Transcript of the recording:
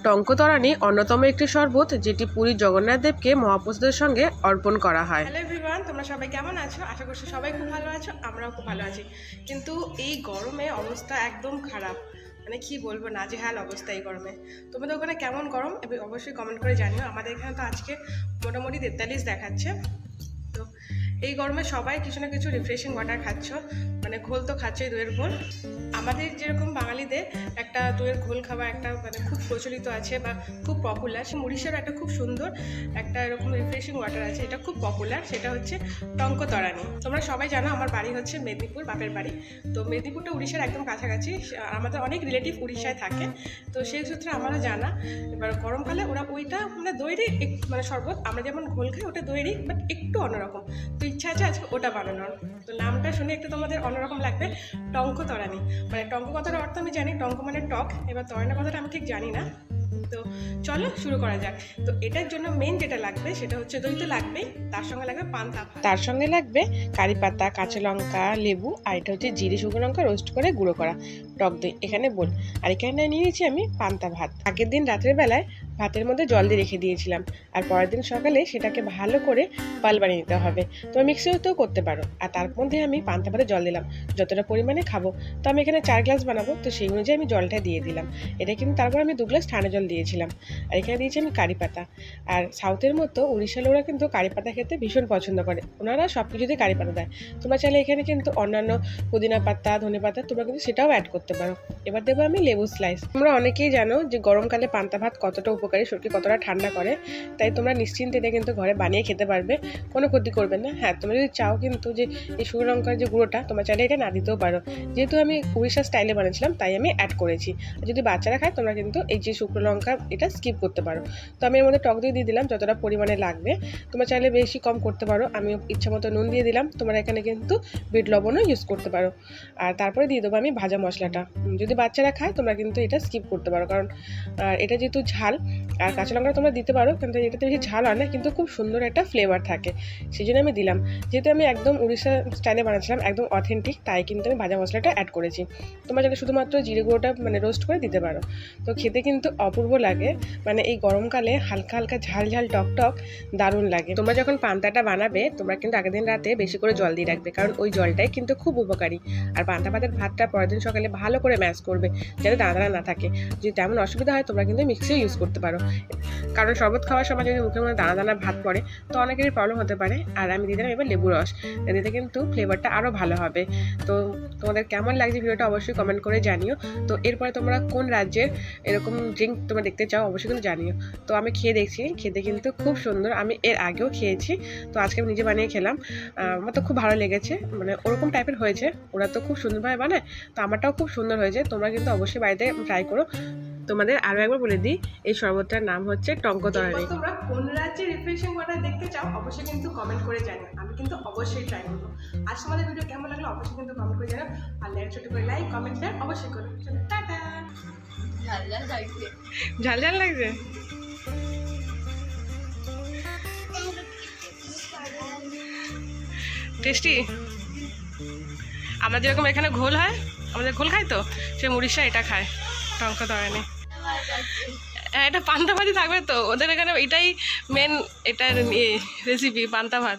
টঙ্কতরানি অন্যতম একটি শরবত যেটি পুরীর জগন্নাথ দেবকে মহাপ্রসাদের সঙ্গে অর্পণ করা হয়। হ্যালো এভরিওয়ান, তোমরা সবাই কেমন আছো? আশা করছি সবাই খুব ভালো আছো, আমরাও খুব ভালো আছি। কিন্তু এই গরমে অবস্থা একদম খারাপ, মানে কি বলবো, নাজেহাল অবস্থা এই গরমে। তোমাদের ওখানে কেমন গরম অবশ্যই কমেন্ট করে জানিও। আমাদের এখানে তো আজকে মোটামুটি 43 দেখাচ্ছে। তো এই গরমে সবাই কিছু না কিছু রিফ্রেশিং ওয়াটার খাচ্ছ, মানে ঘোল তো খাচ্ছই, দইয়ের ঘোল। আমাদের যেরকম বাঙালিদের একটা দইয়ের ঘোল খাওয়া একটা মানে খুব প্রচলিত আছে বা খুব পপুলার, সে উড়িষ্যারও একটা খুব সুন্দর একটা এরকম রিফ্রেশিং ওয়াটার আছে, এটা খুব পপুলার, সেটা হচ্ছে টঙ্কতরানি। তোমরা সবাই জানো আমার বাড়ি হচ্ছে মেদিনীপুর, বাপের বাড়ি। তো মেদিনীপুরটা উড়িষ্যার একদম কাছাকাছি, আমাদের অনেক রিলেটিভ উড়িষ্যায় থাকে, তো সেই সূত্রে আমারও জানা। এবার গরমকালে ওরা ওইটা মানে দইয়েরই মানে শরবত, আমরা যেমন ঘোল খাই ওটা দইয়েরই, বাট একটু অন্যরকম। তো ইচ্ছা আছে আজকে ওটা বানানোর। তো নামটা শুনে একটু তোমাদের অন্যরকম লাগবে, টঙ্কতরানি। মানে টঙ্ক কথাটার অর্থ আমি জানি, টঙ্ক মানে টক, এবার তরানি কথাটা আমি ঠিক জানি না। তো চলো শুরু করা যাক। তো এটার জন্য মেন যেটা লাগবে সেটা হচ্ছে দই তো লাগবেই, তার সঙ্গে লাগবে পান্তা ভাত, তার সঙ্গে লাগবে কারি পাতা, কাঁচা লঙ্কা, লেবু, আর এটা হচ্ছে জিরে শুকনো লঙ্কা রোস্ট করে গুঁড়ো করা টক দই এখানে বল। আর এখানে নিয়ে নিয়েছি আমি পান্তা ভাত। আগের দিন রাতের বেলায় ভাতের মধ্যে জল দিয়ে রেখে দিয়েছিলাম, আর পরের দিন সকালে সেটাকে ভালো করে পাল বানিয়ে নিতে হবে। তো মিক্সিতেও করতে পারো। আর তার মধ্যে আমি পান্তা ভাতে জল দিলাম, যতটা পরিমাণে খাবো। তো আমি এখানে 4 গ্লাস বানাবো, তো সেই অনুযায়ী আমি জলটা দিয়ে দিলাম। এটা কিন্তু তারপর আমি 2 গ্লাস ঠান্ডা জল দিয়েছিলাম। আর এখানে দিয়েছি আমি কারি পাতা। আর সাউথের মতো উড়িষ্যার লোকরা কিন্তু কারি পাতা খেতে ভীষণ পছন্দ করে, ওনারা সব কিছুতে কারি পাতা দেয়। তোমরা চাইলে এখানে কিন্তু অন্যান্য পুদিনা পাতা, ধনে পাতা তোমরা কিন্তু সেটাও অ্যাড করতে পারো। এবার দেবো আমি লেবু স্লাইস। তোমরা অনেকেই জানো যে গরমকালে পান্তা ভাত কতটা উপকারী, শরীরকে কতটা ঠান্ডা করে, তাই তোমরা নিশ্চিন্তে এটা কিন্তু ঘরে বানিয়ে খেতে পারবে, কোনো ক্ষতি করবে না। হ্যাঁ, তোমরা যদি চাও কিন্তু যে এই শুকনো লঙ্কার যে গুঁড়োটা, তোমরা চাইলে এটা না দিতেও পারো। যেহেতু আমি উড়িষ্যার স্টাইলে বানিয়েছিলাম তাই আমি অ্যাড করেছি। আর যদি বাচ্চারা খায় তোমরা কিন্তু এই যে শুকনো লঙ্কা এটা স্কিপ করতে পারো। তো আমি এর মধ্যে টক দই দিয়ে দিলাম যতটা পরিমাণে লাগবে, তোমরা চাইলে বেশি কম করতে পারো। আমি ইচ্ছা মতো নুন দিয়ে দিলাম, তোমরা এখানে কিন্তু বিট লবণও ইউজ করতে পারো। আর তারপরে দিয়ে দেবো আমি ভাজা মশলাটা। যদি বাচ্চারা খায় তোমরা কিন্তু এটা স্কিপ করতে পারো, কারণ এটা যেহেতু ঝাল, আর কাঁচা লঙ্কা তোমরা দিতে পারো, কিন্তু এটাতে বেশি ঝাল হয় না, কিন্তু খুব সুন্দর একটা ফ্লেভার থাকে, সেই জন্য আমি দিলাম। যেহেতু আমি একদম উড়িষ্যা স্টাইলে বানাচ্ছিলাম, একদম অথেন্টিক, তাই কিন্তু আমি ভাজা মশলাটা অ্যাড করেছি। তোমরা চাইলে শুধুমাত্র জিরে গুঁড়োটা মানে রোস্ট করে দিতে পারো। তো খেতে কিন্তু অপূর্ব লাগে, মানে এই গরমকালে হালকা হালকা ঝাল ঝাল টক টক দারুণ লাগে। তোমরা যখন পান্তাটা বানাবে তোমরা কিন্তু আগের দিন রাতে বেশি করে জল দিয়ে রাখবে, কারণ ওই জলটাই কিন্তু খুব উপকারী। আর পান্তা ভাতের ভাতটা পরের দিন সকালে ভালো করে ম্যাশ করবে, যাতে দানা দানা না থাকে। যদি তেমন অসুবিধা হয় তোমরা কিন্তু মিক্সিও ইউজ করতে পারো, কারণ শরবত খাওয়ার সময় যদি মুখের মধ্যে দানা দানা ভাত পড়ে তো অনেকেরই প্রবলেম হতে পারে। আর আমি দিয়ে দিলাম এবার লেবু রস, এতে কিন্তু ফ্লেভারটা আরও ভালো হবে। তো তোমাদের কেমন লাগছে ভিডিওটা অবশ্যই কমেন্ট করে জানিও। তো এরপরে তোমরা কোন রাজ্যের এরকম ড্রিঙ্ক তোমরা দেখতে চাও অবশ্যই কিন্তু জানিও। তো আমি খেয়ে দেখছি, খেতে কিন্তু খুব সুন্দর, আমি এর আগেও খেয়েছি, তো আজকে আমি নিজে বানিয়ে খেলাম। আমার তো খুব ভালো লেগেছে, মানে ওরকম টাইপের হয়েছে, ওরা তো খুব সুন্দরভাবে বানায়, তো আমারটাও খুব সুন্দর হয়েছে। তোমরা কিন্তু অবশ্যই বাড়িতে ট্রাই করো। তোমাদের আরও একবার বলে দিই, এই শরবতটার নাম হচ্ছে টঙ্কতরানি। তোমরা কোন রাজ্যের রিফ্রেশিং ওয়াটার দেখতে চাও অবশ্যই কিন্তু কমেন্ট করে জানিও, আমি কিন্তু অবশ্যই ট্রাই করবো। আজ তোমাদের ভিডিও কেমন লাগলো অবশ্যই কিন্তু কমেন্ট করে জানাও, আর ছোট করে লাইক কমেন্ট শেয়ার অবশ্যই করো। টাটা। ঝাল ঝাল লাগছে। টেস্টি। আমাদের যেরকম এখানে ঘোল হয়, আমাদের ঘোল খাই, তো সে উড়িষ্যা এটা খায় টঙ্কতরানি। এটা পান্তা ভাতই থাকবে, তো ওদের এখানে এটাই মেন, এটার রেসিপি পান্তা ভাত।